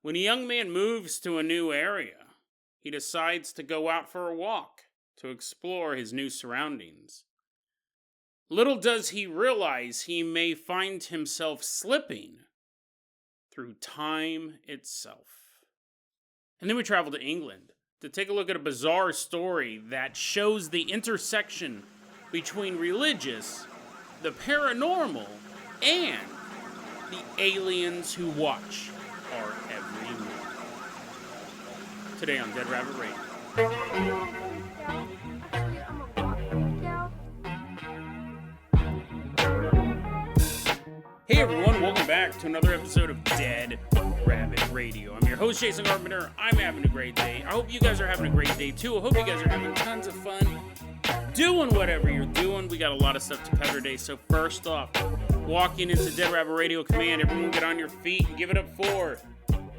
When a young man moves to a new area, he decides to go out for a walk to explore his new surroundings. Little does he realize he may find himself slipping through time itself. And then we travel to England to take a look at a bizarre story that shows the intersection between religious, the paranormal, and the aliens who watch our every move. Today on Dead Rabbit Radio. Hey everyone, welcome back to another episode of Dead Rabbit Radio. I'm your host, Jason Carpenter. I'm having a great day. I hope you guys are having a great day too. I hope you guys are having tons of fun doing whatever you're doing. We got a lot of stuff to cover today. So first off, walking into Dead Rabbit Radio Command, everyone get on your feet and give it up for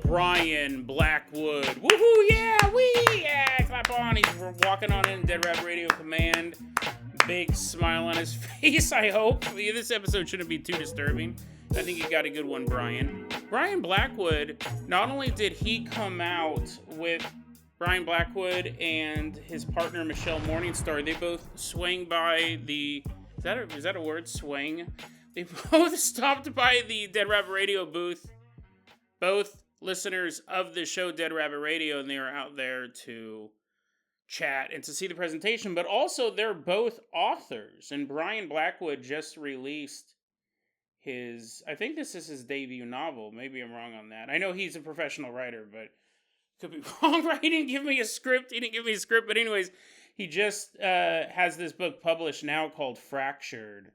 Brian Blackwood. Woohoo, yeah, yeah, clap on. He's walking on in Dead Rabbit Radio Command. Big smile on his face, I hope. This episode shouldn't be too disturbing. I think you got a good one, Brian. Brian Blackwood, not only did he come out with Brian Blackwood and his partner, Michelle Morningstar, they both swang by the... Is that a word? Swang? They both stopped by the Dead Rabbit Radio booth. Both listeners of the show Dead Rabbit Radio, and they were out there to chat and to see the presentation, but also they're both authors, and Brian Blackwood just released his, I think this is his debut novel. Maybe I'm wrong on that. I know he's a professional writer, but could be wrong, right? He didn't give me a script, but anyways, he just has this book published now called Fractured.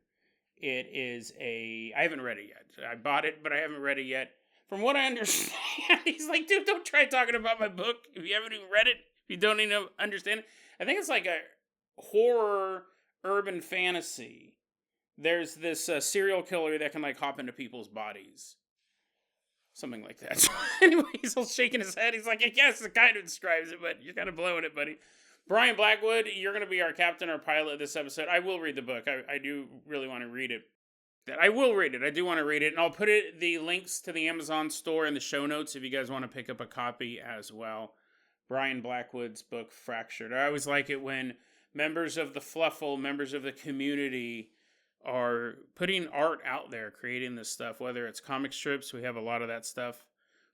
It is I haven't read it yet. I bought it, but I haven't read it yet. From what I understand, he's like, dude, don't try talking about my book if you haven't even read it. If you don't even understand it. I think it's like a horror urban fantasy. There's this serial killer that can like hop into people's bodies. Something like that. So anyway, he's all shaking his head. He's like, I guess it kind of describes it, but you're kind of blowing it, buddy. Brian Blackwood, you're going to be our captain or pilot of this episode. I will read the book. I do really want to read it. I will read it. I do want to read it. And I'll put the links to the Amazon store in the show notes if you guys want to pick up a copy as well. Brian Blackwood's book, Fractured. I always like it when members of the Fluffle, members of the community are putting art out there, creating this stuff, whether it's comic strips, we have a lot of that stuff,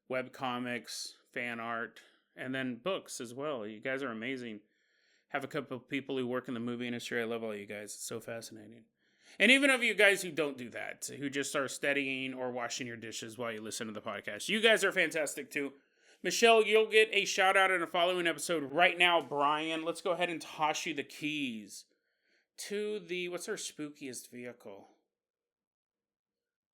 web comics, fan art, and then books as well. You guys are amazing. Have a couple of people who work in the movie industry. I love all you guys. It's so fascinating. And even of you guys who don't do that, who just are studying or washing your dishes while you listen to the podcast, you guys are fantastic too. Michelle, you'll get a shout out in a following episode. Right now, Brian, let's go ahead and toss you the keys to what's our spookiest vehicle?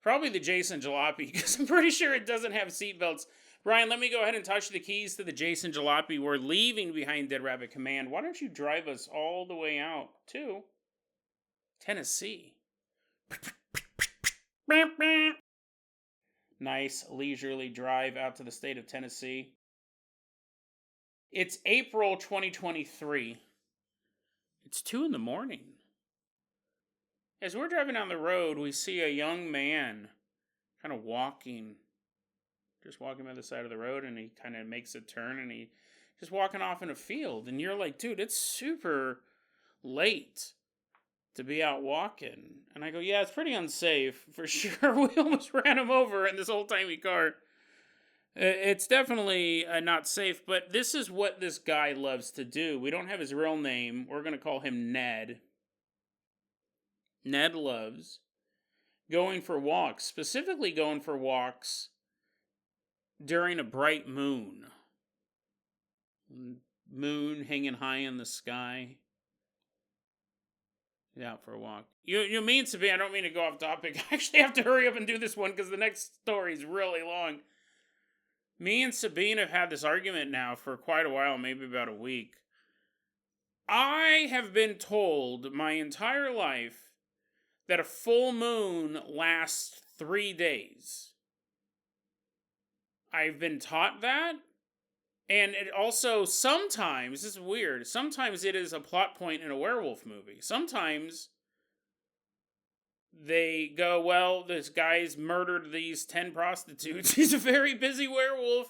Probably the Jason Jalopy, because I'm pretty sure it doesn't have seatbelts. Brian, let me go ahead and toss you the keys to the Jason Jalopy. We're leaving behind Dead Rabbit Command. Why don't you drive us all the way out to Tennessee? Nice leisurely drive out to the state of Tennessee. It's April 2023. It's 2 a.m. As we're driving down the road, we see a young man kind of just walking by the side of the road, and he kind of makes a turn, and he just walking off in a field. And you're like, dude, it's super late to be out walking. And I go, yeah, it's pretty unsafe for sure. We almost ran him over in this old-timey car. It's definitely not safe, but this is what this guy loves to do. We don't have his real name. We're going to call him Ned. Ned loves going for walks, specifically going for walks during a bright moon. Moon hanging high in the sky. Out for a walk. You mean, Sabine, I don't mean to go off topic. I actually have to hurry up and do this one because the next story is really long. Me and Sabine have had this argument now for quite a while, maybe about a week. I have been told my entire life that a full moon lasts 3 days. I've been taught that. And it also, sometimes, this is weird, sometimes it is a plot point in a werewolf movie. Sometimes they go, well, this guy's murdered these 10 prostitutes. He's a very busy werewolf.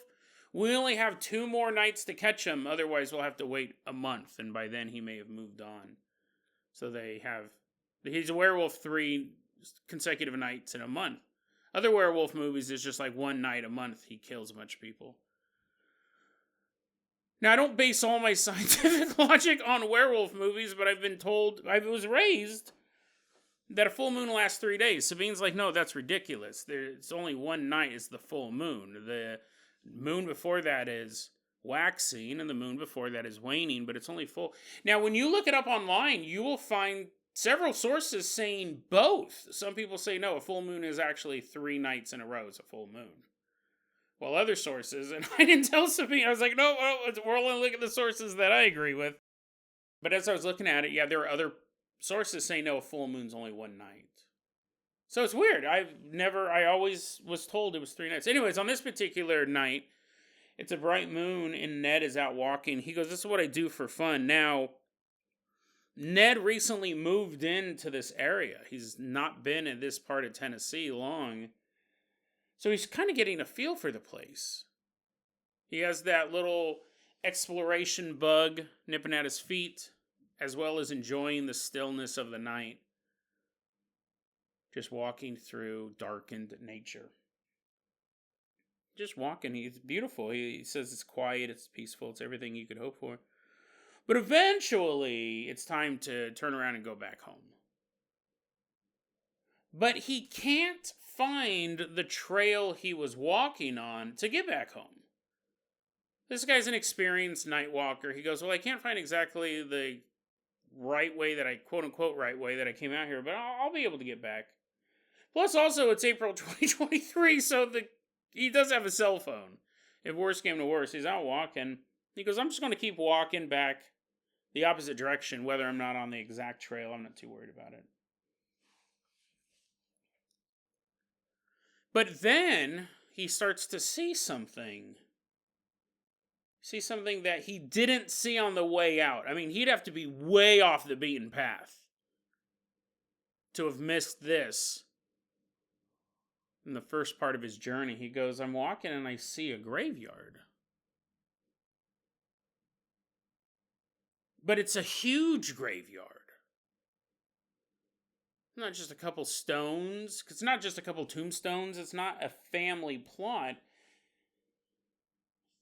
We only have 2 more nights to catch him. Otherwise, we'll have to wait a month. And by then, he may have moved on. So he's a werewolf 3 consecutive nights in a month. Other werewolf movies is just like 1 night a month he kills a bunch of people. Now, I don't base all my scientific logic on werewolf movies, but I've been told, I was raised that a full moon lasts 3 days. Sabine's like, no, that's ridiculous. It's only 1 night is the full moon. The moon before that is waxing, and the moon before that is waning, but it's only full. Now, when you look it up online, you will find several sources saying both. Some people say, no, a full moon is actually 3 nights in a row is a full moon. Well, other sources, and I didn't tell Sabine, I was like, no, we're only looking at the sources that I agree with. But as I was looking at it, yeah, there were other sources saying, no, a full moon's only 1 night. So it's weird. I always was told it was 3 nights. Anyways, on this particular night, it's a bright moon, and Ned is out walking. He goes, this is what I do for fun. Now, Ned recently moved into this area. He's not been in this part of Tennessee long. So he's kind of getting a feel for the place. He has that little exploration bug nipping at his feet, as well as enjoying the stillness of the night. Just walking through darkened nature. Just walking. He's beautiful. He says it's quiet, it's peaceful, it's everything you could hope for. But eventually, it's time to turn around and go back home. But he can't find the trail he was walking on to get back home. This guy's an experienced night walker. He goes, well, I can't find exactly the right way that I, quote-unquote right way that I came out here, but I'll be able to get back. Plus, also, it's April 2023, so he does have a cell phone. If worse came to worse, he's out walking. He goes, I'm just going to keep walking back the opposite direction, whether I'm not on the exact trail. I'm not too worried about it. But then he starts to see something. See something that he didn't see on the way out. I mean, he'd have to be way off the beaten path to have missed this. In the first part of his journey, he goes, I'm walking and I see a graveyard. But it's a huge graveyard. Not just a couple stones. It's not just a couple tombstones. It's not a family plot.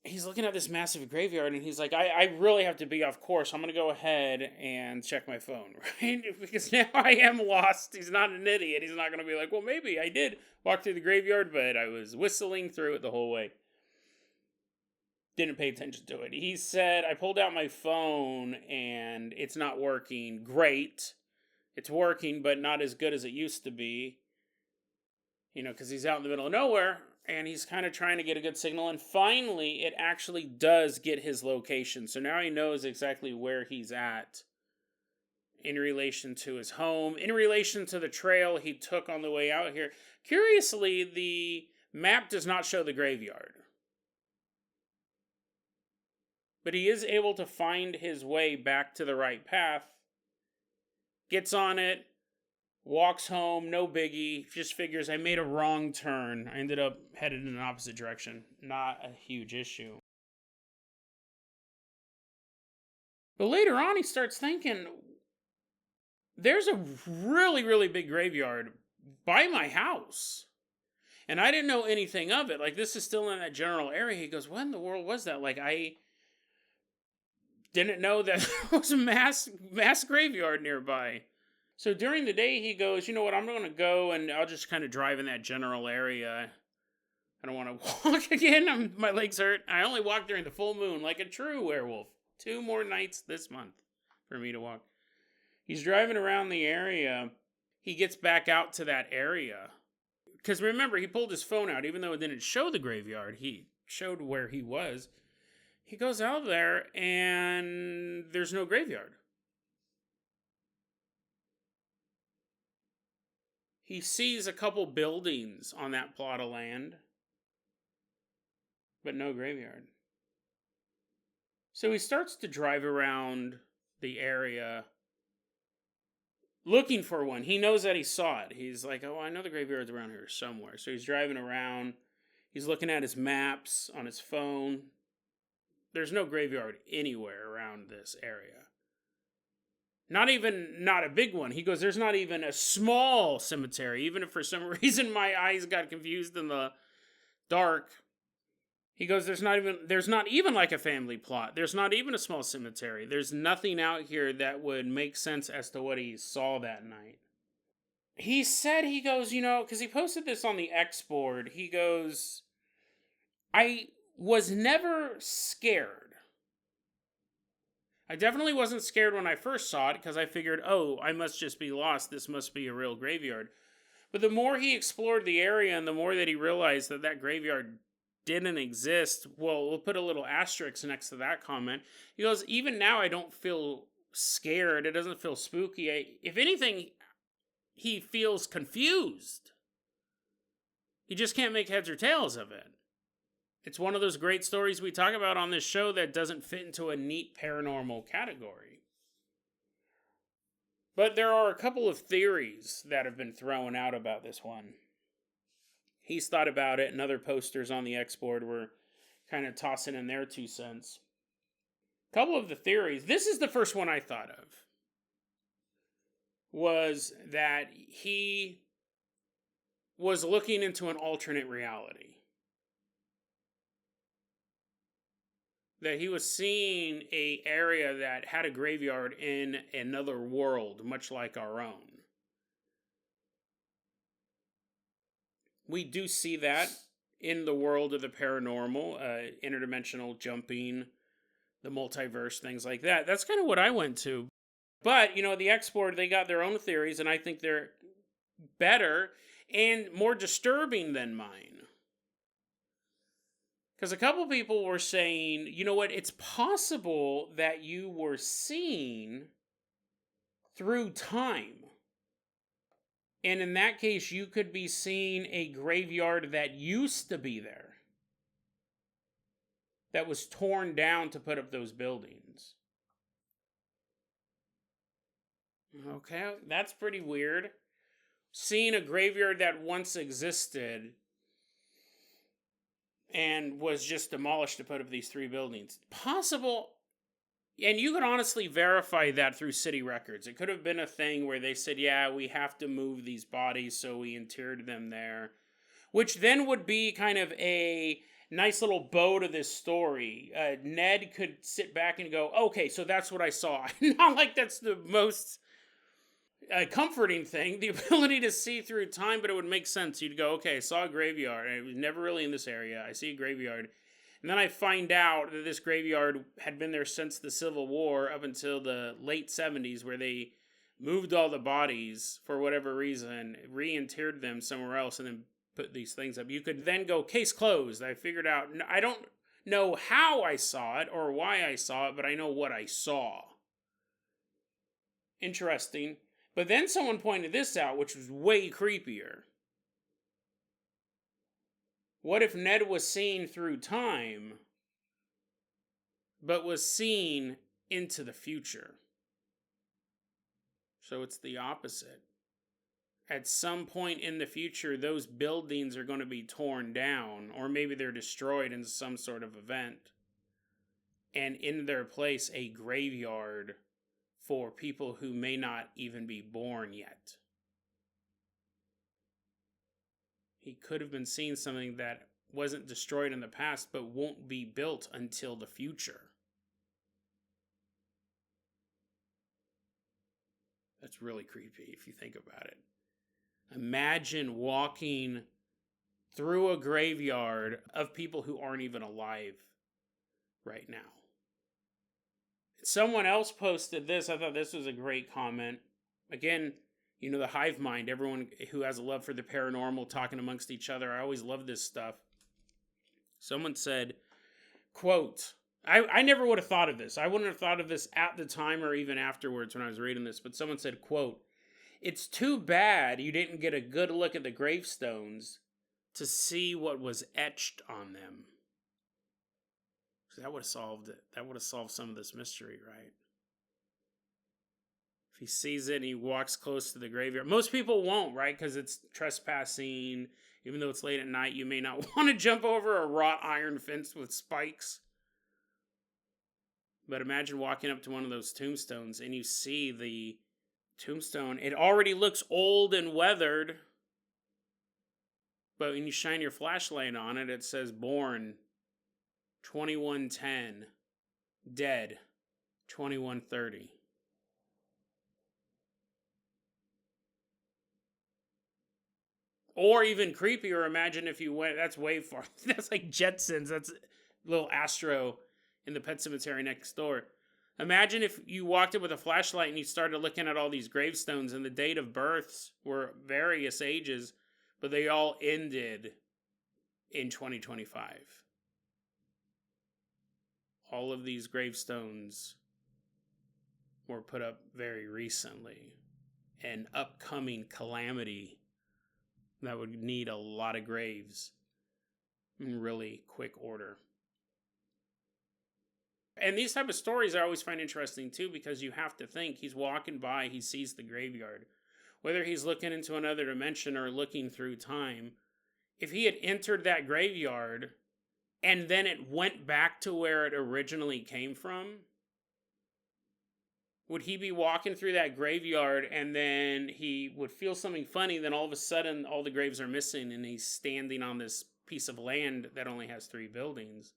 He's looking at this massive graveyard and he's like, I really have to be off course. I'm going to go ahead and check my phone, right? Because now I am lost. He's not an idiot. He's not going to be like, well, maybe I did walk through the graveyard, but I was whistling through it the whole way. Didn't pay attention to it. He said, I pulled out my phone and it's not working. Great. It's working, but not as good as it used to be. You know, because he's out in the middle of nowhere, and he's kind of trying to get a good signal, and finally, it actually does get his location. So now he knows exactly where he's at in relation to his home, in relation to the trail he took on the way out here. Curiously, the map does not show the graveyard. But he is able to find his way back to the right path. Gets on it, walks home, no biggie, just figures I made a wrong turn. I ended up headed in an opposite direction. Not a huge issue. But later on, he starts thinking, there's a really, really big graveyard by my house. And I didn't know anything of it. Like, this is still in that general area. He goes, what in the world was that? Like, I didn't know that there was a mass graveyard nearby. So during the day, he goes, you know what, I'm going to go and I'll just kind of drive in that general area. I don't want to walk again. My legs hurt. I only walk during the full moon like a true werewolf. 2 more nights this month for me to walk. He's driving around the area. He gets back out to that area. Because remember, he pulled his phone out. Even though it didn't show the graveyard, he showed where he was. He goes out there, and there's no graveyard. He sees a couple buildings on that plot of land, but no graveyard. So he starts to drive around the area looking for one. He knows that he saw it. He's like, oh, I know the graveyard's around here somewhere. So he's driving around. He's looking at his maps on his phone. There's no graveyard anywhere around this area. Not a big one. He goes, there's not even a small cemetery. Even if for some reason my eyes got confused in the dark. He goes, there's not even like a family plot. There's not even a small cemetery. There's nothing out here that would make sense as to what he saw that night. He said, he goes, because he posted this on the X board. He goes, I was never scared. I definitely wasn't scared when I first saw it because I figured, oh, I must just be lost. This must be a real graveyard. But the more he explored the area and the more that he realized that that graveyard didn't exist, well, we'll put a little asterisk next to that comment. He goes, even now I don't feel scared. It doesn't feel spooky. If anything, he feels confused. He just can't make heads or tails of it. It's one of those great stories we talk about on this show that doesn't fit into a neat paranormal category. But there are a couple of theories that have been thrown out about this one. He's thought about it, and other posters on the X board were kind of tossing in their 2 cents. A couple of the theories, this is the first one I thought of, was that he was looking into an alternate reality. That he was seeing an area that had a graveyard in another world, much like our own. We do see that in the world of the paranormal, interdimensional jumping, the multiverse, things like that. That's kind of what I went to. But, the X-Board, they got their own theories, and I think they're better and more disturbing than mine. Because a couple people were saying, you know what, it's possible that you were seeing through time. And in that case, you could be seeing a graveyard that used to be there. That was torn down to put up those buildings. Okay, that's pretty weird. Seeing a graveyard that once existed and was just demolished to put up these 3 buildings. Possible, and you could honestly verify that through city records. It could have been a thing where they said, yeah, we have to move these bodies, so we interred them there. Which then would be kind of a nice little bow to this story. Ned could sit back and go, okay, so that's what I saw. Not like that's the most comforting thing, the ability to see through time, but it would make sense. You'd go, okay, I saw a graveyard, and it was never really in this area. I see a graveyard. And then I find out that this graveyard had been there since the Civil War up until the late 70s, where they moved all the bodies for whatever reason, reinterred them somewhere else, and then put these things up. You could then go, case closed. I figured out, I don't know how I saw it or why I saw it, but I know what I saw. Interesting. But then someone pointed this out, which was way creepier. What if Ned was seeing through time, but was seeing into the future? So it's the opposite. At some point in the future, those buildings are going to be torn down, or maybe they're destroyed in some sort of event. And in their place, a graveyard for people who may not even be born yet. He could have been seeing something that wasn't destroyed in the past, but won't be built until the future. That's really creepy if you think about it. Imagine walking through a graveyard of people who aren't even alive right now. Someone else posted this. I thought this was a great comment. Again, the hive mind, everyone who has a love for the paranormal talking amongst each other. I always love this stuff. Someone said, quote, I never would have thought of this. I wouldn't have thought of this at the time or even afterwards when I was reading this, but someone said, quote, it's too bad you didn't get a good look at the gravestones to see what was etched on them. That would have solved it. That would have solved some of this mystery, right? If he sees it and he walks close to the graveyard. Most people won't, right? Because it's trespassing. Even though it's late at night, you may not want to jump over a wrought iron fence with spikes. But imagine walking up to one of those tombstones and you see the tombstone. It already looks old and weathered. But when you shine your flashlight on it, it says born 2110, dead 2130. Or even creepier, imagine if you went, that's way far. That's like Jetsons. That's a little Astro in the pet cemetery next door. Imagine if you walked in with a flashlight and you started looking at all these gravestones and the date of births were various ages, but they all ended in 2025. All of these gravestones were put up very recently. An upcoming calamity that would need a lot of graves in really quick order. And these type of stories I always find interesting too, because you have to think he's walking by, he sees the graveyard. Whether he's looking into another dimension or looking through time, if he had entered that graveyard and then it went back to where it originally came from, would he be walking through that graveyard and then he would feel something funny, then all of a sudden all the graves are missing and he's standing on this piece of land that only has 3 buildings?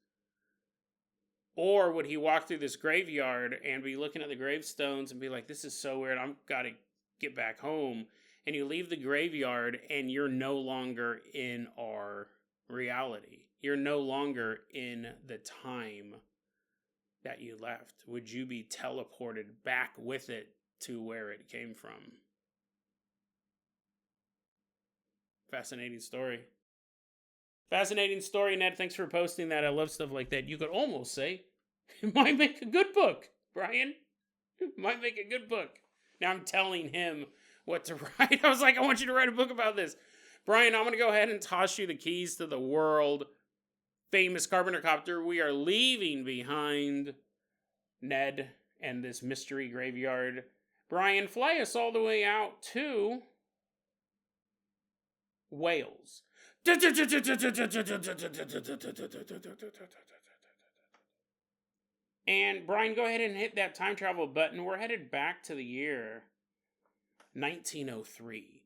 Or would he walk through this graveyard and be looking at the gravestones and be like, this is so weird, I've got to get back home? And you leave the graveyard and you're no longer in our reality. You're no longer in the time that you left. Would you be teleported back with it to where it came from? Fascinating story. Fascinating story, Ned. Thanks for posting that. I love stuff like that. You could almost say it might make a good book, Brian. It might make a good book. Now I'm telling him what to write. I was like, I want you to write a book about this. Brian, I'm going to go ahead and toss you the keys to the world famous Carpenter copter. We are leaving behind Ned and this mystery graveyard. Brian, fly us all the way out to Wales. And Brian, go ahead and hit that time travel button. We're headed back to the year 1903.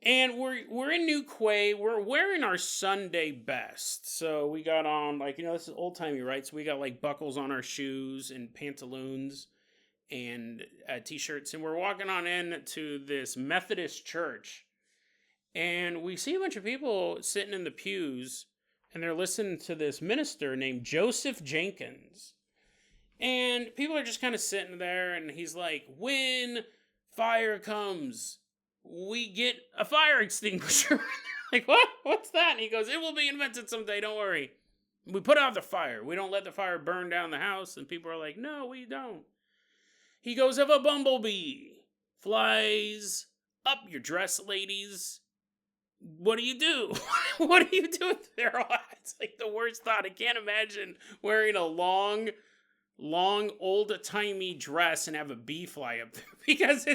And we're in New Quay. We're wearing our Sunday best. So we got on, like, this is old-timey, right? So we got, like, buckles on our shoes and pantaloons and t-shirts. And we're walking on in to this Methodist church. And we see a bunch of people sitting in the pews. And they're listening to this minister named Joseph Jenkins. And people are just kind of sitting there. And he's like, when fire comes, we get a fire extinguisher. Like, what? What's that? And he goes, it will be invented someday, don't worry. We put out the fire. We don't let the fire burn down the house. And people are like, no, we don't. He goes, if a bumblebee flies up your dress, ladies, what do you do? What do you do with their eyes? It's like the worst thought. I can't imagine wearing a long, old-timey dress and have a bee fly up there. Because,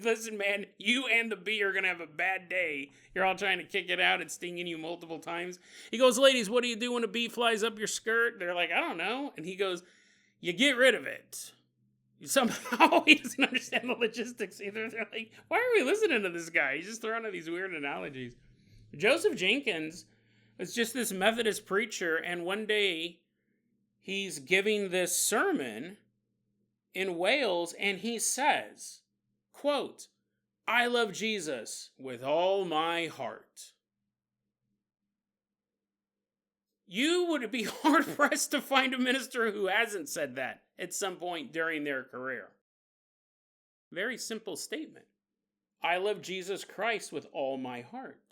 listen, man, you and the bee are going to have a bad day. You're all trying to kick it out and stinging you multiple times. He goes, ladies, what do you do when a bee flies up your skirt? They're like, I don't know. And he goes, you get rid of it. Somehow he doesn't understand the logistics either. They're like, why are we listening to this guy? He's just throwing out these weird analogies. Joseph Jenkins was just this Methodist preacher, and one day he's giving this sermon in Wales, and he says, quote, I love Jesus with all my heart. You would be hard-pressed to find a minister who hasn't said that at some point during their career. Very simple statement. I love Jesus Christ with all my heart.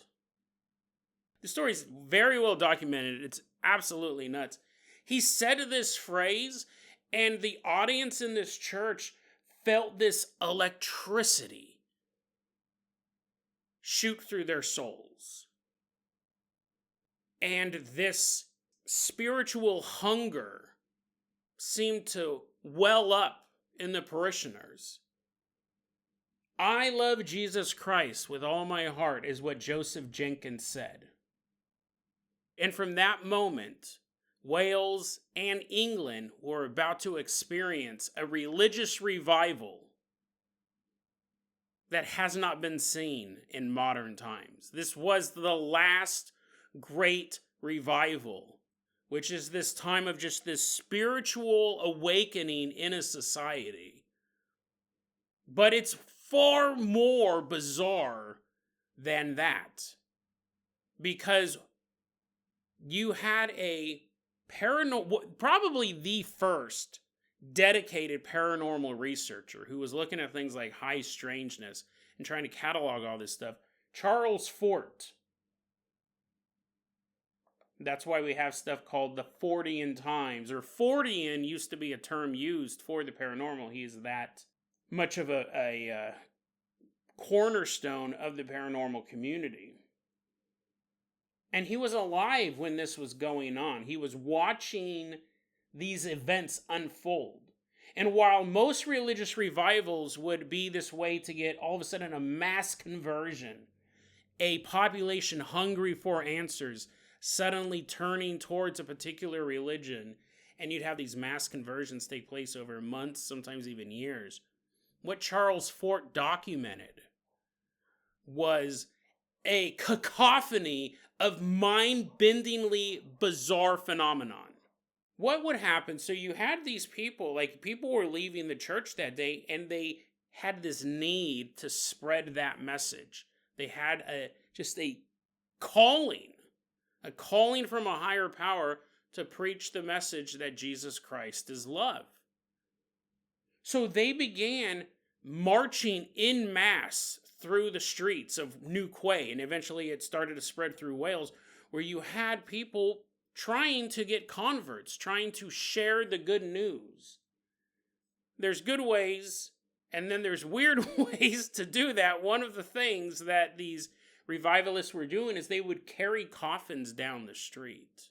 The story's very well documented. It's absolutely nuts. He said this phrase, and the audience in this church felt this electricity shoot through their souls. And this spiritual hunger seemed to well up in the parishioners. I love Jesus Christ with all my heart, is what Joseph Jenkins said. And from that moment, Wales and England were about to experience a religious revival that has not been seen in modern times. This was the last great revival, which is this time of just this spiritual awakening in a society. But it's far more bizarre than that, because you had a probably the first dedicated paranormal researcher who was looking at things like high strangeness and trying to catalog all this stuff, Charles Fort. That's why we have stuff called the Fortean Times, or Fortean used to be a term used for the paranormal. He is that much of a cornerstone of the paranormal community. And he was alive when this was going on. He was watching these events unfold. And while most religious revivals would be this way to get all of a sudden a mass conversion, a population hungry for answers, suddenly turning towards a particular religion, and you'd have these mass conversions take place over months, sometimes even years. What Charles Fort documented was a cacophony of mind-bendingly bizarre phenomenon. What would happen? So you had these people, like people were leaving the church that day, and they had this need to spread that message. They had a calling from a higher power to preach the message that Jesus Christ is love. So they began marching en masse through the streets of New Quay, and eventually it started to spread through Wales, where you had people trying to get converts, trying to share the good news. There's good ways, and then there's weird ways to do that. One of the things that these revivalists were doing is they would carry coffins down the street.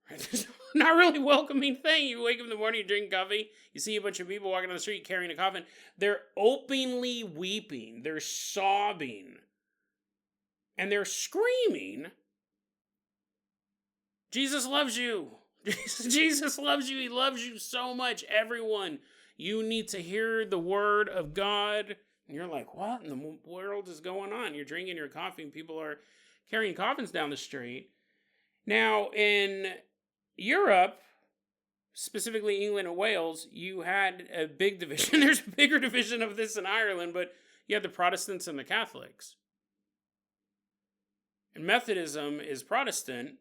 It's not really welcoming thing. You wake up in the morning, you drink coffee, you see a bunch of people walking on the street carrying a coffin. They're openly weeping. They're sobbing. And they're screaming, Jesus loves you. Jesus loves you. He loves you so much. Everyone, you need to hear the word of God. And you're like, what in the world is going on? You're drinking your coffee and people are carrying coffins down the street. Now, in Europe, specifically England and Wales, you had a big division. There's a bigger division of this in Ireland, but you had the Protestants and the Catholics. And Methodism is Protestant,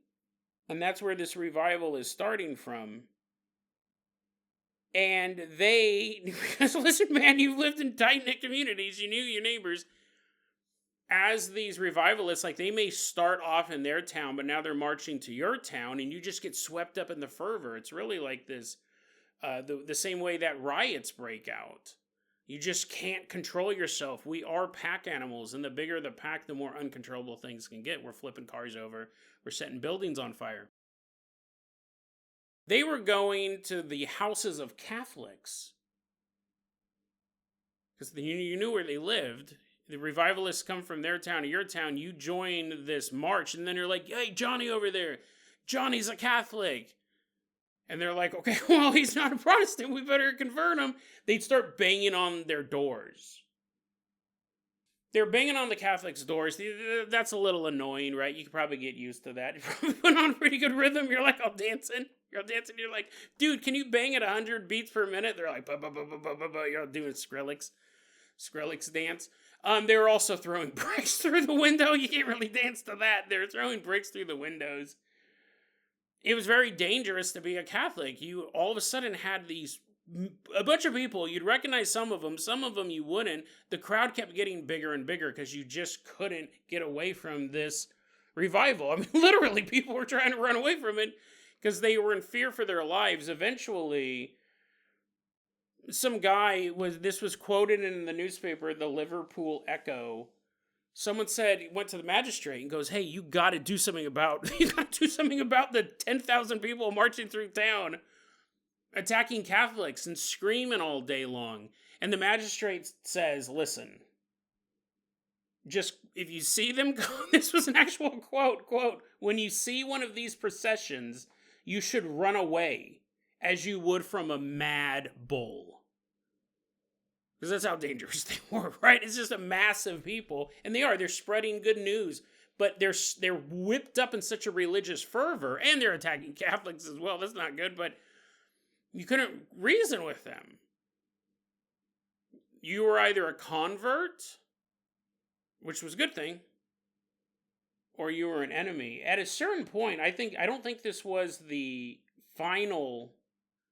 and that's where this revival is starting from. And because listen, man, you've lived in tight-knit communities, you knew your neighbors. As these revivalists, like they may start off in their town, but now they're marching to your town, and you just get swept up in the fervor. It's really like this, the same way that riots break out. You just can't control yourself. We are pack animals, and the bigger the pack, the more uncontrollable things can get. We're flipping cars over. We're setting buildings on fire. They were going to the houses of Catholics because you knew where they lived. The revivalists come from their town to your town. You join this march, and then you're like, hey, Johnny over there. Johnny's a Catholic. And they're like, okay, well, he's not a Protestant. We better convert him. They'd start banging on their doors. They're banging on the Catholics' doors. That's a little annoying, right? You could probably get used to that. You probably put on a pretty good rhythm. You're like, all dancing. You're all dancing. You're like, dude, can you bang at 100 beats per minute? They're like, you're all doing Skrillex dance. They were also throwing bricks through the window. You can't really dance to that. They're throwing bricks through the windows. It was very dangerous to be a Catholic. You all of a sudden had a bunch of people. You'd recognize some of them you wouldn't. The crowd kept getting bigger and bigger because you just couldn't get away from this revival. I mean, literally, people were trying to run away from it because they were in fear for their lives. Eventually, some guy this was quoted in the newspaper, the Liverpool Echo. Someone went to the magistrate and goes, hey, you got to do something about the 10,000 people marching through town. attacking Catholics and screaming all day long. And the magistrate says, listen, just if you see them go, this was an actual quote, when you see one of these processions, you should run away as you would from a mad bull. Because that's how dangerous they were, right? It's just a mass of people. And they're spreading good news. But they're whipped up in such a religious fervor. And they're attacking Catholics as well. That's not good, but you couldn't reason with them. You were either a convert, which was a good thing, or you were an enemy. At a certain point, I don't think this was the final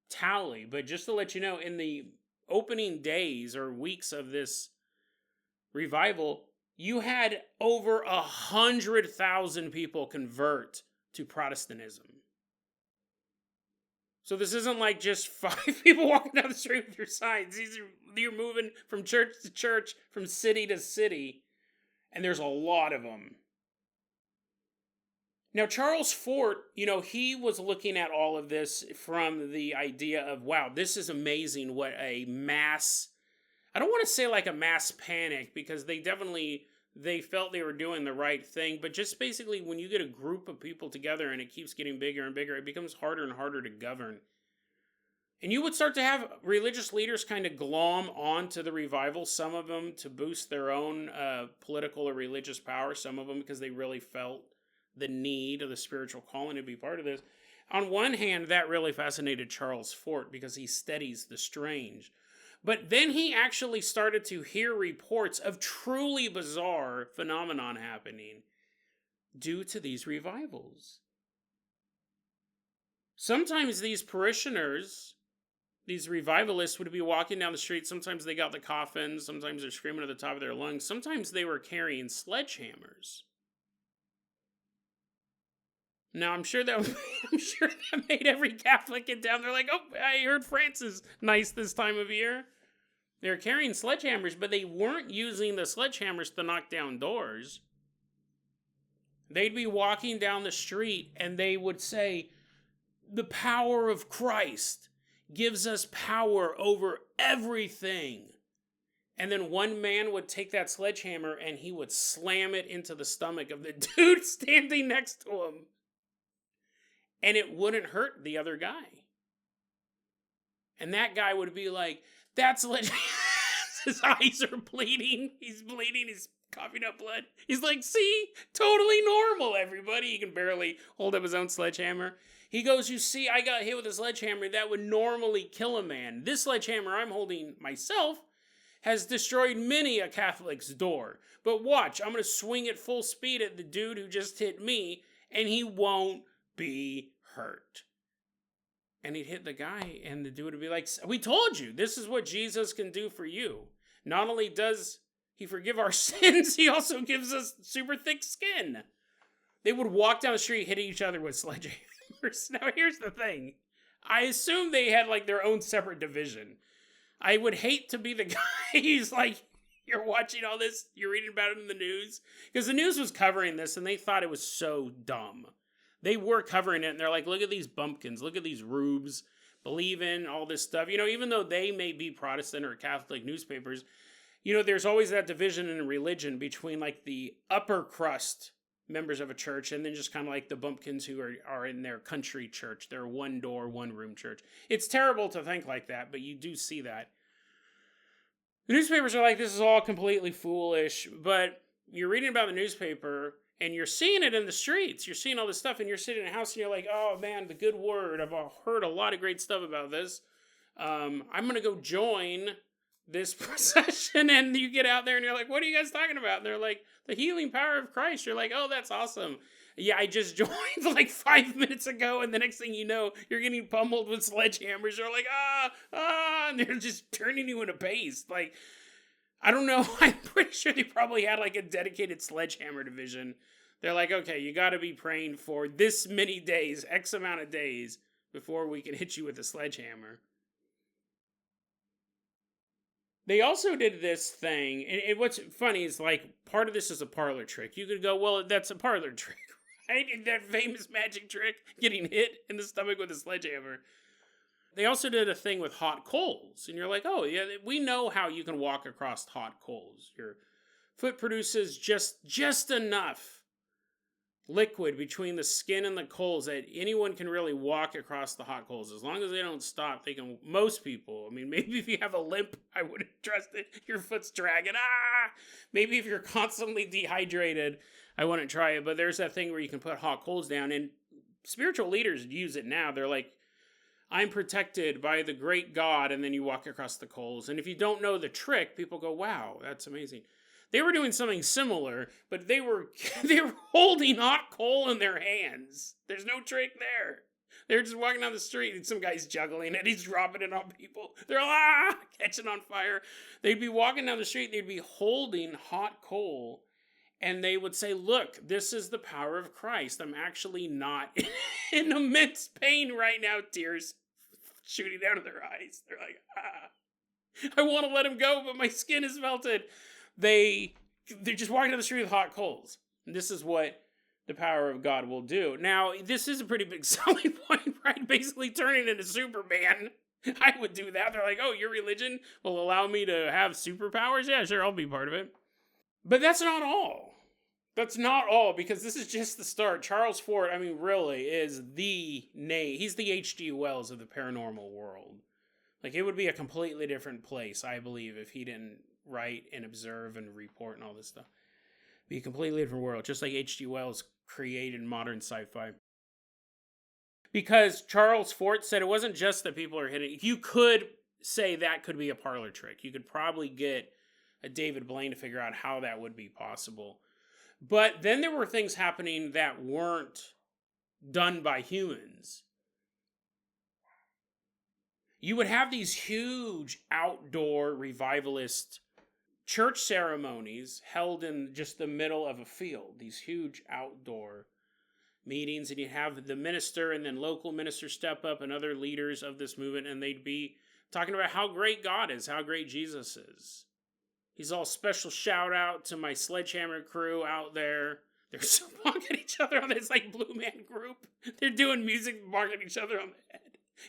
tally, but just to let you know, in the opening days or weeks of this revival, you had over 100,000 people convert to Protestantism. So this isn't like just 5 people walking down the street with your signs. You're moving from church to church, from city to city, and there's a lot of them. Now, Charles Fort, he was looking at all of this from the idea of, wow, this is amazing what a mass, I don't want to say like a mass panic, because they felt they were doing the right thing, but just basically when you get a group of people together and it keeps getting bigger and bigger, it becomes harder and harder to govern. And you would start to have religious leaders kind of glom onto the revival, some of them to boost their own political or religious power, some of them because they really felt the need of the spiritual calling to be part of this. On one hand, that really fascinated Charles Fort because he studies the strange. But then he actually started to hear reports of truly bizarre phenomenon happening due to these revivals. Sometimes these parishioners, these revivalists, would be walking down the street. Sometimes they got the coffins. Sometimes they're screaming at the top of their lungs. Sometimes they were carrying sledgehammers. Now, I'm sure that made every Catholic in town. They're like, oh, I heard Francis nice this time of year. They're carrying sledgehammers, but they weren't using the sledgehammers to knock down doors. They'd be walking down the street and they would say, the power of Christ gives us power over everything. And then one man would take that sledgehammer and he would slam it into the stomach of the dude standing next to him. And it wouldn't hurt the other guy. And that guy would be like, that's sledgehammer. His eyes are bleeding. He's bleeding. He's coughing up blood. He's like, see? Totally normal, everybody. He can barely hold up his own sledgehammer. He goes, you see, I got hit with a sledgehammer that would normally kill a man. This sledgehammer I'm holding myself has destroyed many a Catholic's door. But watch, I'm going to swing at full speed at the dude who just hit me, and he won't be hurt. And he'd hit the guy, and the dude would be like, we told you, this is what Jesus can do for you. Not only does he forgive our sins, he also gives us super thick skin. They would walk down the street hitting each other with sledgehammers. Now, here's the thing. I assume they had like their own separate division. I would hate to be the guy who's like, you're watching all this, you're reading about it in the news. Because the news was covering this, and they thought it was so dumb. They were covering it, and they're like, look at these bumpkins, look at these rubes, believe in all this stuff. Even though they may be Protestant or Catholic newspapers, there's always that division in religion between like the upper crust members of a church and then just kind of like the bumpkins who are in their country church, their one door, one room church. It's terrible to think like that, but you do see that. The newspapers are like, this is all completely foolish, but you're reading about the newspaper and you're seeing it in the streets. You're seeing all this stuff, and you're sitting in a house, and you're like, oh, man, the good word. I've heard a lot of great stuff about this. I'm going to go join this procession. And you get out there, and you're like, what are you guys talking about? And they're like, the healing power of Christ. You're like, oh, that's awesome. Yeah, I just joined like 5 minutes ago, and the next thing you know, you're getting pummeled with sledgehammers. You're like, and they're just turning you into paste. Like, I don't know. I'm pretty sure they probably had like a dedicated sledgehammer division. They're like, okay, you got to be praying for this many days, X amount of days, before we can hit you with a sledgehammer. They also did this thing, and what's funny is like, part of this is a parlor trick. You could go, well, that's a parlor trick, right? That famous magic trick, getting hit in the stomach with a sledgehammer. They also did a thing with hot coals. And you're like, oh, yeah, we know how you can walk across hot coals. Your foot produces just enough liquid between the skin and the coals that anyone can really walk across the hot coals. As long as they don't stop, they can. Most people, I mean, maybe if you have a limp, I wouldn't trust it. Your foot's dragging. Maybe if you're constantly dehydrated, I wouldn't try it. But there's that thing where you can put hot coals down, and spiritual leaders use it now. They're like, I'm protected by the great God, and then you walk across the coals. And if you don't know the trick, people go, wow, that's amazing. They were doing something similar, but they were holding hot coal in their hands. There's no trick there. They're just walking down the street, and some guy's juggling it. He's dropping it on people. They're catching on fire. They'd be walking down the street, and they'd be holding hot coal, and they would say, look, this is the power of Christ. I'm actually not in immense pain right now. Tears shooting out of their eyes. They're like, I want to let him go, but my skin is melted. They're just walking down the street with hot coals. And this is what the power of God will do. Now, this is a pretty big selling point, right? Basically turning into Superman. I would do that. They're like, oh, your religion will allow me to have superpowers? Yeah, sure, I'll be part of it. But that's not all. That's not all, because this is just the start. Charles Fort, I mean, really is the name. He's the H.G. Wells of the paranormal world. Like, it would be a completely different place, I believe, if he didn't write and observe and report and all this stuff. Be a completely different world, just like H.G. Wells created modern sci-fi. Because Charles Fort said it wasn't just that people are hitting. You could say that could be a parlor trick. You could probably get a David Blaine to figure out how that would be possible. But then there were things happening that weren't done by humans. You would have these huge outdoor revivalist church ceremonies held in just the middle of a field. These huge outdoor meetings, and you have the minister and then local ministers step up and other leaders of this movement, and they'd be talking about how great God is, how great Jesus is. He's all special shout out to my Sledgehammer crew out there. They're so bonking each other on this like Blue Man Group. They're doing music, bonking each other on the head.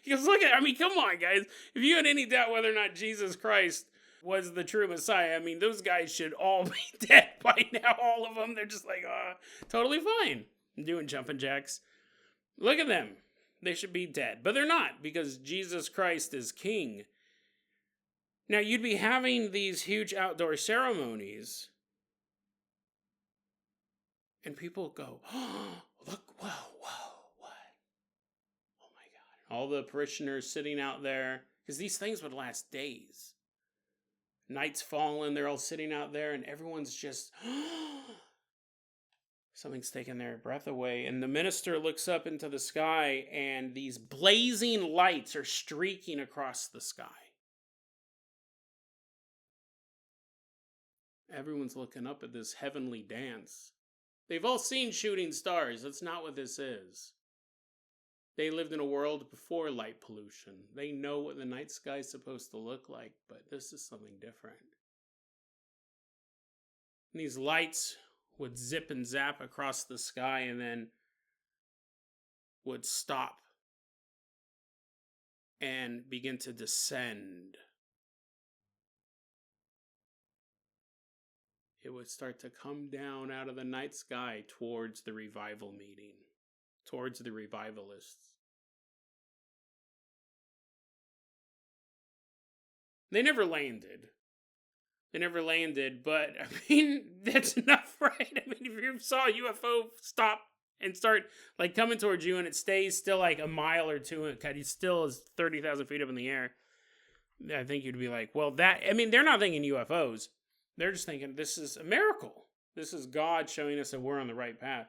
He goes, look at, I mean, come on, guys. If you had any doubt whether or not Jesus Christ was the true Messiah, I mean, those guys should all be dead by now. All of them. They're just like, totally fine. Doing jumping jacks. Look at them. They should be dead. But they're not, because Jesus Christ is king. Now, you'd be having these huge outdoor ceremonies, and people go, oh, look, whoa, what? Oh my God. All the parishioners sitting out there, because these things would last days. Night's falling, they're all sitting out there, and everyone's just, something's taking their breath away. And the minister looks up into the sky, and these blazing lights are streaking across the sky. Everyone's looking up at this heavenly dance. They've all seen shooting stars. That's not what this is. They lived in a world before light pollution. They know what the night sky is supposed to look like, but this is something different. And these lights would zip and zap across the sky and then would stop and begin to descend. It would start to come down out of the night sky towards the revival meeting, towards the revivalists. They never landed. But, I mean, that's enough, right? I mean, if you saw a UFO stop and start, like, coming towards you and it stays still, like, a mile or two, and it still is 30,000 feet up in the air, I think you'd be like, well, that, I mean, they're not thinking UFOs. They're just thinking, this is a miracle. This is God showing us that we're on the right path.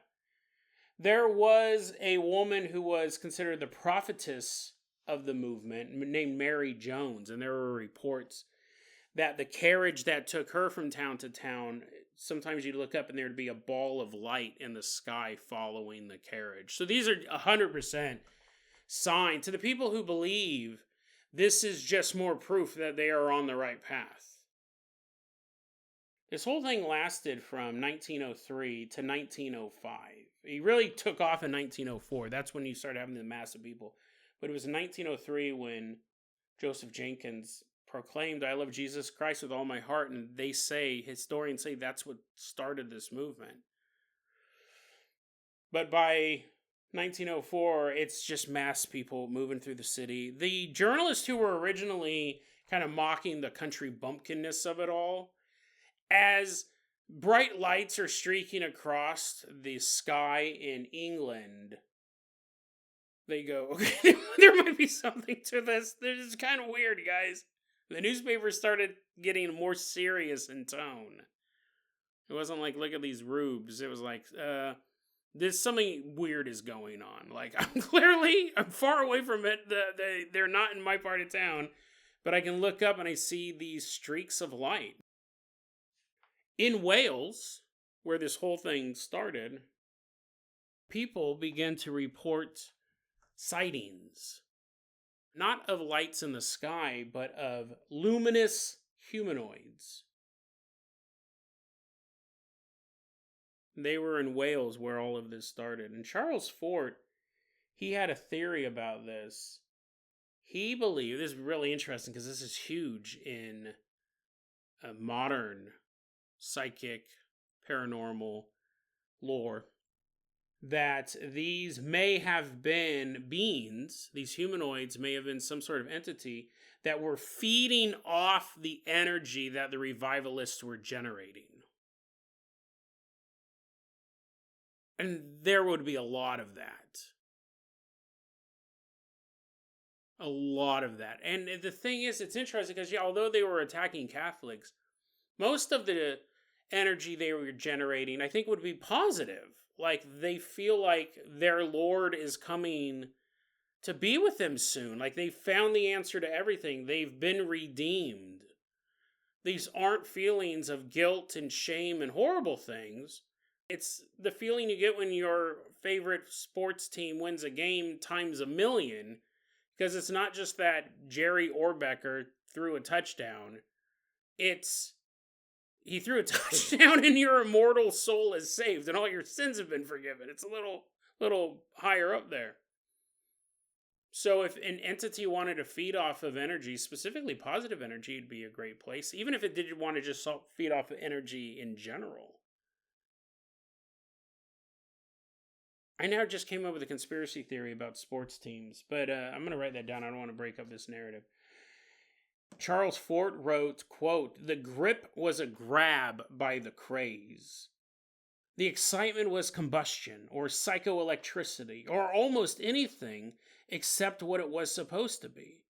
There was a woman who was considered the prophetess of the movement named Mary Jones, and there were reports that the carriage that took her from town to town, sometimes you'd look up and there'd be a ball of light in the sky following the carriage. So these are 100% sign. To the people who believe, this is just more proof that they are on the right path. This whole thing lasted from 1903 to 1905. He really took off in 1904. That's when you started having the mass of people But it was in 1903 when Joseph Jenkins proclaimed, "I love Jesus Christ with all my heart," and historians say that's what started this movement. But by 1904, it's just mass people moving through the city. The journalists who were originally kind of mocking the country bumpkinness of it all, as bright lights are streaking across the sky in England, they go, okay, there might be something to this. This is kind of weird, guys. The newspaper started getting more serious in tone. It wasn't like, look at these rubes. It was like, there's something weird is going on. Like, I'm far away from it. They're not in my part of town. But I can look up and I see these streaks of light. In Wales, where this whole thing started, people began to report sightings. Not of lights in the sky, but of luminous humanoids. They were in Wales where all of this started. And Charles Fort, he had a theory about this. He believed, this is really interesting because this is huge in modern psychic, paranormal lore, that these may have been beings, these humanoids may have been some sort of entity that were feeding off the energy that the revivalists were generating. And there would be a lot of that. A lot of that. And the thing is, it's interesting because, although they were attacking Catholics, most of the energy they were generating, I think, would be positive. Like, they feel like their Lord is coming to be with them soon. Like, they found the answer to everything. They've been redeemed. These aren't feelings of guilt and shame and horrible things. It's the feeling you get when your favorite sports team wins a game times a million. Because it's not just that Jerry Orbecker threw a touchdown. He threw a touchdown and your immortal soul is saved and all your sins have been forgiven. It's a little higher up there. So if an entity wanted to feed off of energy, specifically positive energy, it'd be a great place. Even if it did want to just feed off of energy in general. I now just came up with a conspiracy theory about sports teams, but I'm going to write that down. I don't want to break up this narrative. Charles Fort wrote, quote, "The grip was a grab by the craze. The excitement was combustion or psychoelectricity or almost anything except what it was supposed to be.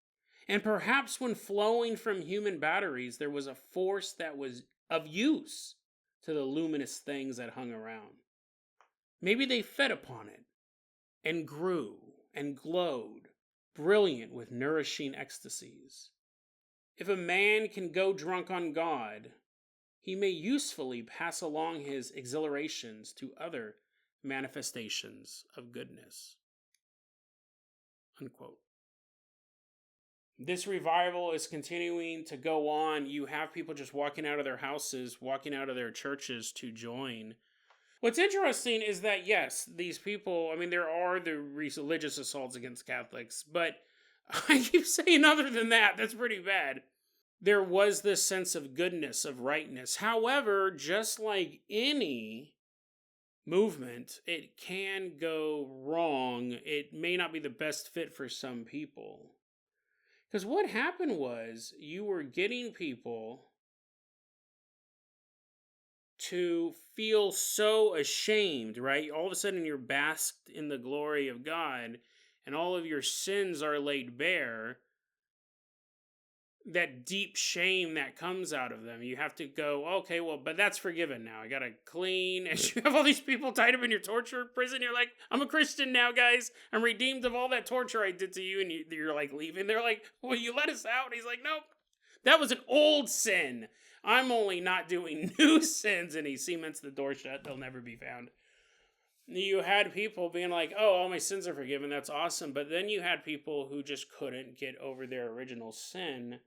And perhaps when flowing from human batteries, there was a force that was of use to the luminous things that hung around. Maybe they fed upon it and grew and glowed, brilliant with nourishing ecstasies. If a man can go drunk on God, he may usefully pass along his exhilarations to other manifestations of goodness." Unquote. This revival is continuing to go on. You have people just walking out of their houses, walking out of their churches to join. What's interesting is that, yes, these people, there are the religious assaults against Catholics, but I keep saying other than that, that's pretty bad. There was this sense of goodness, of rightness. However, just like any movement, it can go wrong. It may not be the best fit for some people. Because what happened was, you were getting people to feel so ashamed, right? All of a sudden you're basked in the glory of God and all of your sins are laid bare. That deep shame that comes out of them. You have to go, okay, well, but that's forgiven now. I gotta clean. And you have all these people tied up in your torture prison. You're like, I'm a Christian now, guys. I'm redeemed of all that torture I did to you. And you're like leaving. They're like, will you let us out? And he's like, nope. That was an old sin. I'm only not doing new sins. And he cements the door shut. They'll never be found. You had people being like, oh, all my sins are forgiven. That's awesome. But then you had people who just couldn't get over their original sin.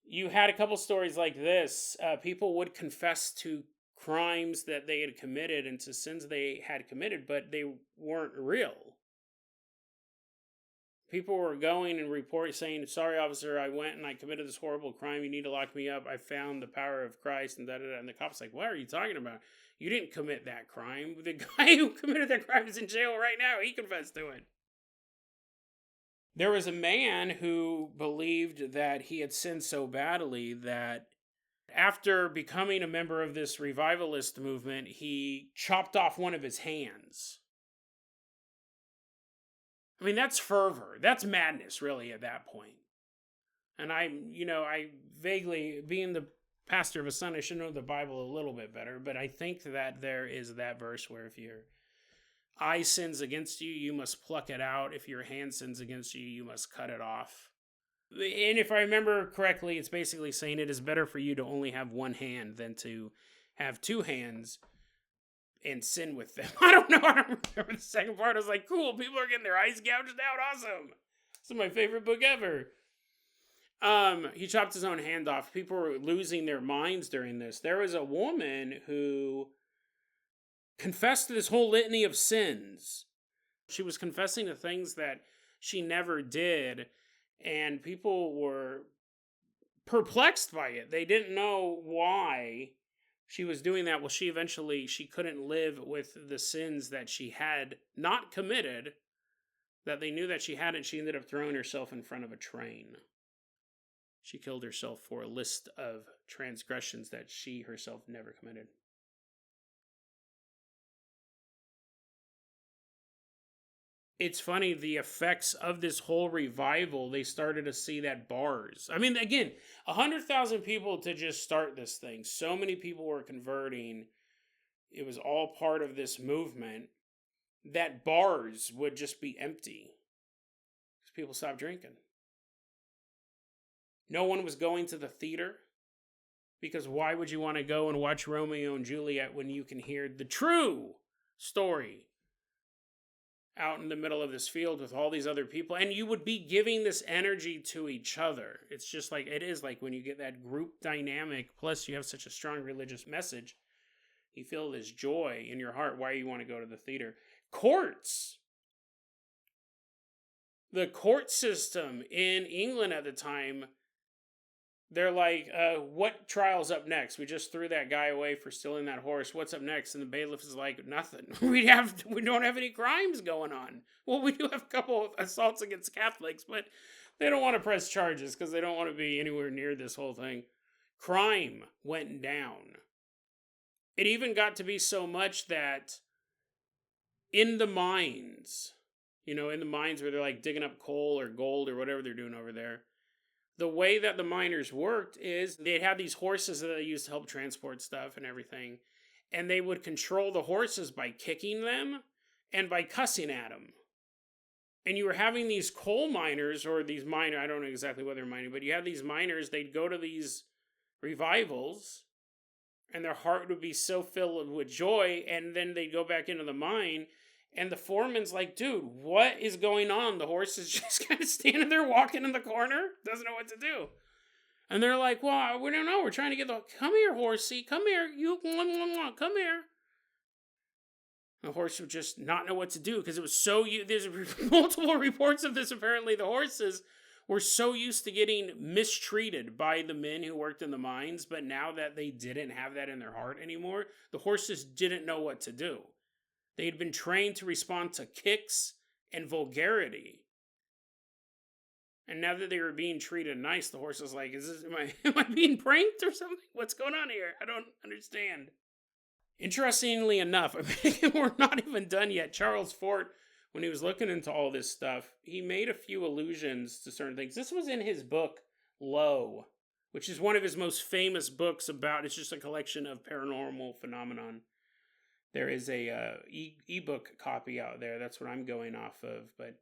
You had a couple stories like this. People would confess to crimes that they had committed and to sins they had committed, but they weren't real. people were going and report saying, sorry, officer, I went and I committed this horrible crime. You need to lock me up. I found the power of Christ and da-da-da. And the cop's like, what are you talking about? You didn't commit that crime. The guy who committed that crime is in jail right now. He confessed to it. There was a man who believed that he had sinned so badly that after becoming a member of this revivalist movement, he chopped off one of his hands. I mean, that's fervor. That's madness, really, at that point. And I vaguely, being the pastor of a son, I should know the Bible a little bit better, but I think that there is that verse where if your eye sins against you, you must pluck it out. If your hand sins against you, you must cut it off. And if I remember correctly, it's basically saying it is better for you to only have one hand than to have two hands and sin with them. I don't know. I don't remember the second part. I was like, cool, people are getting their eyes gouged out. Awesome. This is my favorite book ever. He chopped his own hand off. People were losing their minds during this. There was a woman who confessed to this whole litany of sins. She was confessing to things that she never did, and people were perplexed by it. They didn't know why she was doing that. Well, she couldn't live with the sins that she had not committed, that they knew that she hadn't. She ended up throwing herself in front of a train. She killed herself for a list of transgressions that she herself never committed. It's funny, the effects of this whole revival, they started to see that bars. I mean, again, 100,000 people to just start this thing. So many people were converting. It was all part of this movement. That bars would just be empty. Because people stopped drinking. No one was going to the theater. Because why would you want to go and watch Romeo and Juliet when you can hear the true story out in the middle of this field with all these other people, and you would be giving this energy to each other. It's just like, it is like when you get that group dynamic, plus you have such a strong religious message, you feel this joy in your heart why you want to go to the theater. Courts. The court system in England at the time, they're like, what trial's up next? We just threw that guy away for stealing that horse. What's up next? And the bailiff is like, nothing. We don't have any crimes going on. Well, we do have a couple of assaults against Catholics, but they don't want to press charges because they don't want to be anywhere near this whole thing. Crime went down. It even got to be so much that in the mines where they're like digging up coal or gold or whatever they're doing over there, the way that the miners worked is they'd have these horses that they used to help transport stuff and everything. And they would control the horses by kicking them and by cussing at them. And you were having these coal miners or these miners, I don't know exactly what they're mining, but you have these miners, they'd go to these revivals and their heart would be so filled with joy. And then they'd go back into the mine. And the foreman's like, dude, what is going on? The horse is just kind of standing there walking in the corner. Doesn't know what to do. And they're like, well, we don't know. We're trying to get come here, horsey. Come here. Come here. The horse would just not know what to do because it was so... There's multiple reports of this. Apparently, the horses were so used to getting mistreated by the men who worked in the mines. But now that they didn't have that in their heart anymore, the horses didn't know what to do. They had been trained to respond to kicks and vulgarity. And now that they were being treated nice, the horse was like, am I being pranked or something? What's going on here? I don't understand. Interestingly enough, we're not even done yet. Charles Fort, when he was looking into all this stuff, he made a few allusions to certain things. This was in his book, Low, which is one of his most famous books about, it's just a collection of paranormal phenomenon. There is a ebook copy out there. That's what I'm going off of. But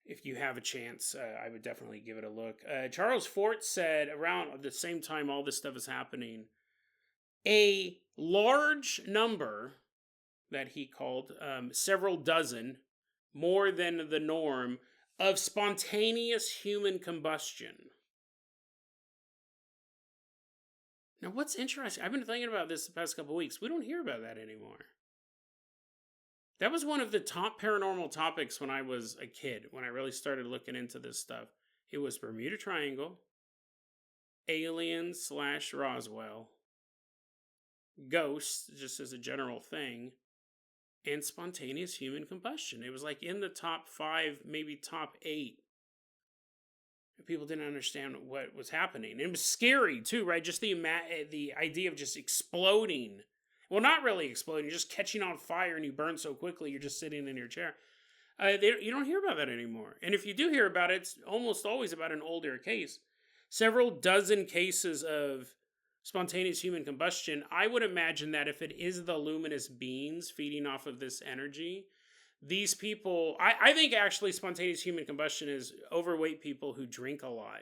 if you have a chance, I would definitely give it a look. Charles Fort said around the same time all this stuff is happening, a large number that he called several dozen, more than the norm, of spontaneous human combustion. Now, what's interesting, I've been thinking about this the past couple of weeks. We don't hear about that anymore. That was one of the top paranormal topics when I was a kid, when I really started looking into this stuff. It was Bermuda Triangle, aliens / Roswell, ghosts, just as a general thing, and spontaneous human combustion. It was like in the top 5, maybe top 8. People didn't understand what was happening. And it was scary too, right? Just the idea of just exploding. Well, not really exploding, just catching on fire and you burn so quickly you're just sitting in your chair. You don't hear about that anymore. And if you do hear about it, it's almost always about an older case. Several dozen cases of spontaneous human combustion. I would imagine that if it is the luminous beings feeding off of this energy, these people, I think actually spontaneous human combustion is overweight people who drink a lot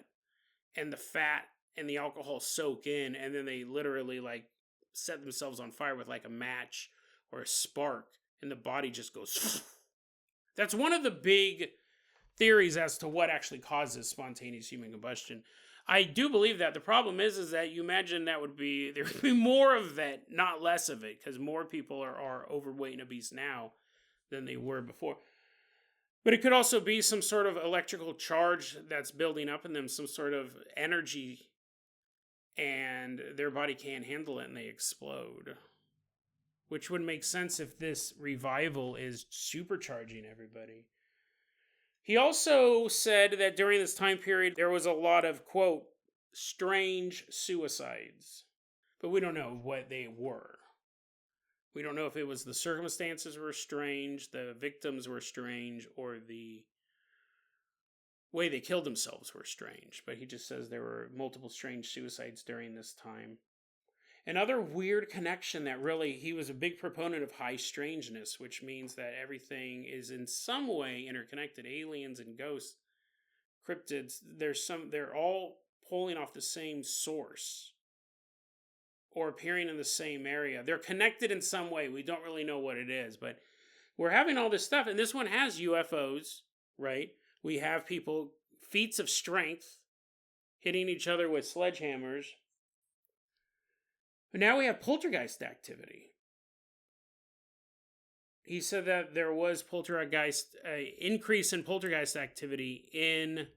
and the fat and the alcohol soak in, and then they literally like set themselves on fire with like a match or a spark, and the body just goes. That's one of the big theories as to what actually causes spontaneous human combustion. I do believe that. The problem is that you imagine there would be more of that, not less of it, because more people are overweight and obese now than they were before. But it could also be some sort of electrical charge that's building up in them, some sort of energy, and their body can't handle it and they explode. Which would make sense if this revival is supercharging everybody. He also said that during this time period, there was a lot of, quote, strange suicides. But we don't know what they were. We don't know if it was the circumstances were strange, the victims were strange, or the way they killed themselves were strange. But he just says there were multiple strange suicides during this time. Another weird connection that really, he was a big proponent of high strangeness, which means that everything is in some way interconnected. Aliens and ghosts, cryptids, they're all pulling off the same source or appearing in the same area. They're connected in some way. We don't really know what it is, but we're having all this stuff, and this one has UFOs, right? We have people, feats of strength, hitting each other with sledgehammers. But now we have poltergeist activity. He said that there was increase in poltergeist activity in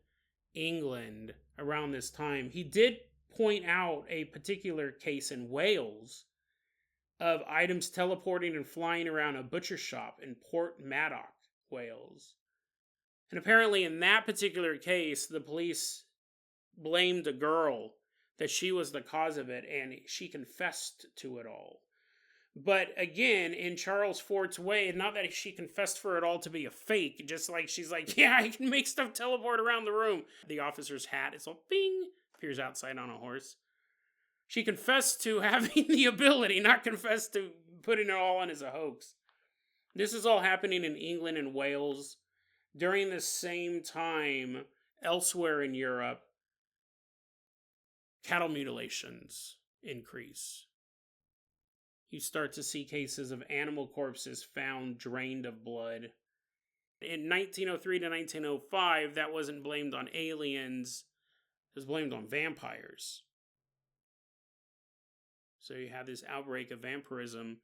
England around this time. He did point out a particular case in Wales of items teleporting and flying around a butcher shop in Port Maddox, Wales. And apparently in that particular case, the police blamed a girl that she was the cause of it, and she confessed to it all. But again, in Charles Fort's way, not that she confessed for it all to be a fake, just like she's like, yeah, I can make stuff teleport around the room. The officer's hat is all bing, appears outside on a horse. She confessed to having the ability, not confessed to putting it all on as a hoax. This is all happening in England and Wales. During the same time, elsewhere in Europe, cattle mutilations increase. You start to see cases of animal corpses found drained of blood. In 1903 to 1905, that wasn't blamed on aliens. It was blamed on vampires. So you have this outbreak of vampirism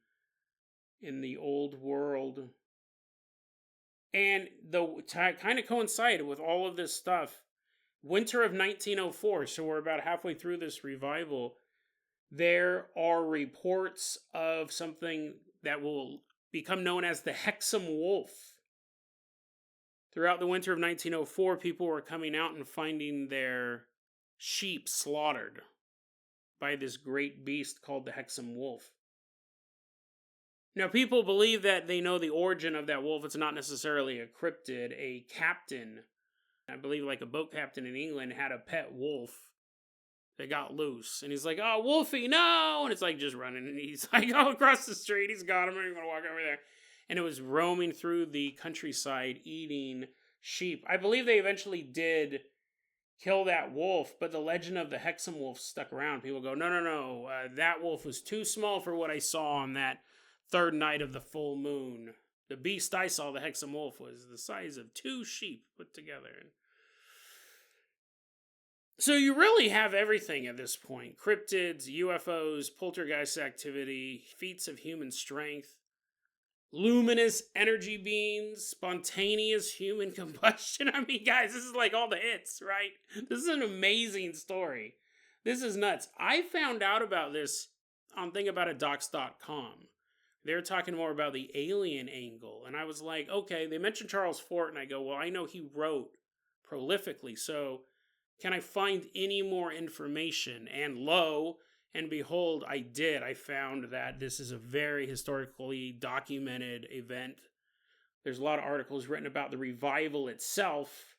in the old world. And kind of coincided with all of this stuff. Winter of 1904, so we're about halfway through this revival, there are reports of something that will become known as the Hexham Wolf. Throughout the winter of 1904, people were coming out and finding their sheep slaughtered by this great beast called the Hexham Wolf. Now, people believe that they know the origin of that wolf. It's not necessarily a cryptid. A captain, I believe like a boat captain in England, had a pet wolf that got loose. And he's like, oh, Wolfie, no! And it's like just running. And he's like, oh, across the street. He's got him. I'm going to walk over there. And it was roaming through the countryside eating sheep. I believe they eventually did kill that wolf, but the legend of the Hexham Wolf stuck around. People go, no. That wolf was too small for what I saw on that third night of the full moon. The beast I saw, the Hexham Wolf, was the size of 2 sheep put together. So you really have everything at this point. Cryptids, UFOs, poltergeist activity, feats of human strength. luminous energy beams, spontaneous human combustion. I mean, guys, this is like all the hits, right? This is an amazing story. This is nuts. I found out about this on thingaboutitdocs.com. They're talking more about the alien angle. And I was like, okay, they mentioned Charles Fort, and I go, well, I know he wrote prolifically, so can I find any more information? And lo and behold, I did. I found that this is a very historically documented event. There's a lot of articles written about the revival itself.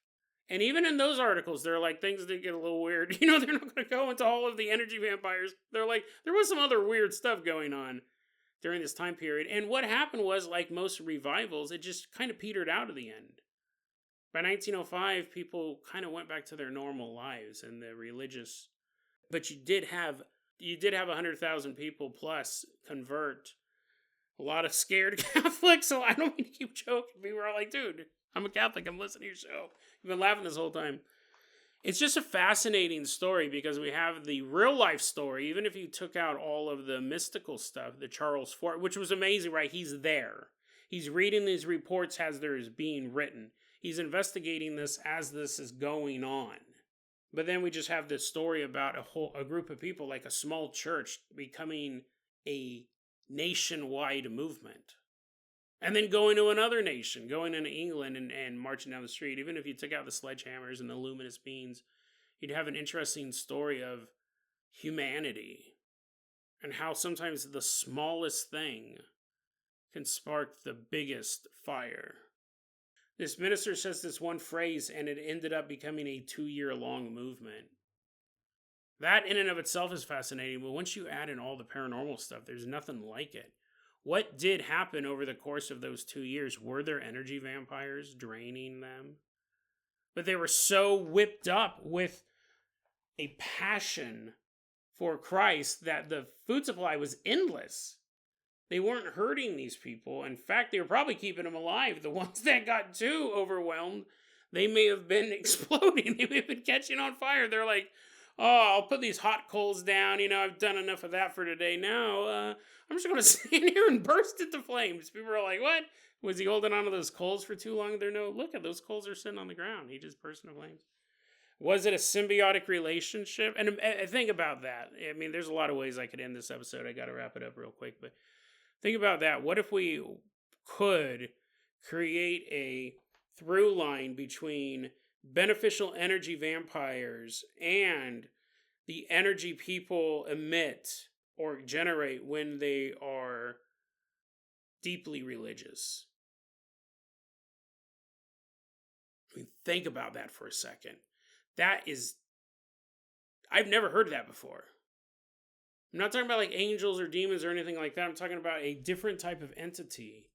And even in those articles, there are like things that get a little weird. You know, they're not going to go into all of the energy vampires. They're like, there was some other weird stuff going on during this time period. And what happened was, like most revivals, it just kind of petered out at the end. By 1905, people kind of went back to their normal lives and the religious. But you did have 100,000 people plus convert. A lot of scared Catholics, so I don't mean to keep joking. People are like, dude, I'm a Catholic, I'm listening to your show. You've been laughing this whole time. It's just a fascinating story because we have the real life story, even if you took out all of the mystical stuff, the Charles Fort, which was amazing, right? He's there. He's reading these reports as they're being written. He's investigating this as this is going on. But then we just have this story about a group of people, like a small church, becoming a nationwide movement. And then going to another nation, going into England and marching down the street. Even if you took out the sledgehammers and the luminous beams, you'd have an interesting story of humanity and how sometimes the smallest thing can spark the biggest fire. This minister says this one phrase, and it ended up becoming a 2-year-long movement. That in and of itself is fascinating, but once you add in all the paranormal stuff, there's nothing like it. What did happen over the course of those 2 years? Were there energy vampires draining them? But they were so whipped up with a passion for Christ that the food supply was endless. They weren't hurting these people. In fact, they were probably keeping them alive. The ones that got too overwhelmed, they may have been exploding. They may have been catching on fire. They're like, oh, I'll put these hot coals down. You know, I've done enough of that for today. Now, I'm just going to stand here and burst into flames. People are like, what? Was he holding on to those coals for too long? They're no, look at those coals are sitting on the ground. He just burst into flames. Was it a symbiotic relationship? And think about that. I mean, there's a lot of ways I could end this episode. I got to wrap it up real quick, but think about that. What if we could create a through line between beneficial energy vampires and the energy people emit or generate when they are deeply religious? I mean, think about that for a second. I've never heard of that before. I'm not talking about like angels or demons or anything like that. I'm talking about a different type of entity.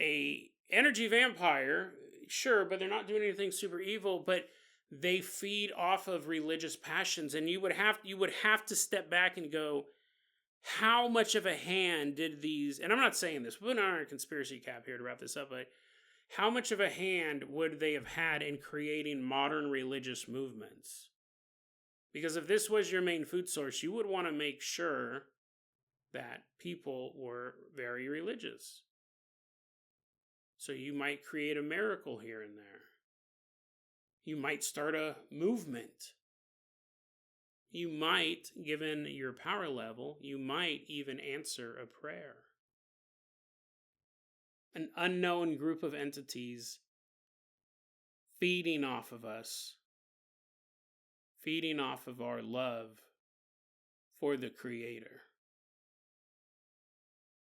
A energy vampire, sure, but they're not doing anything super evil, but they feed off of religious passions. And you would have to step back and go, how much of a hand did these, and I'm not saying this, we're not on a conspiracy cap here to wrap this up, but how much of a hand would they have had in creating modern religious movements? Because if this was your main food source, you would want to make sure that people were very religious. So you might create a miracle here and there. You might start a movement. You might, given your power level, you might even answer a prayer. An unknown group of entities feeding off of us, feeding off of our love for the Creator.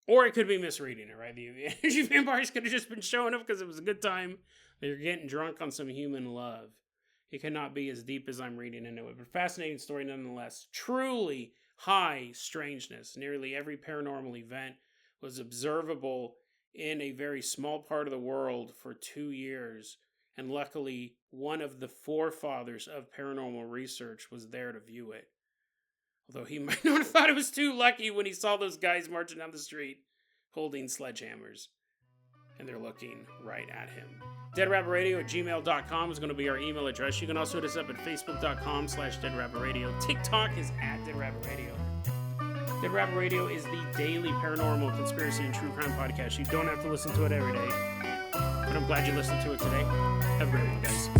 Or it could be misreading it, right? The energy vampires could have just been showing up because it was a good time. They're getting drunk on some human love. It cannot be as deep as I'm reading into it, but fascinating story nonetheless. Truly high strangeness. Nearly every paranormal event was observable in a very small part of the world for 2 years, and luckily one of the forefathers of paranormal research was there to view it. Although he might not have thought it was too lucky when he saw those guys marching down the street holding sledgehammers, and they're looking right at him. DeadRabbitRadio@gmail.com is going to be our email address. You can also hit us up at Facebook.com/DeadRabbitRadio. TikTok is @DeadRabbitRadio. Dead Rabbit Radio is the daily paranormal, conspiracy, and true crime podcast. You don't have to listen to it every day, but I'm glad you listened to it today. Have a great one, guys.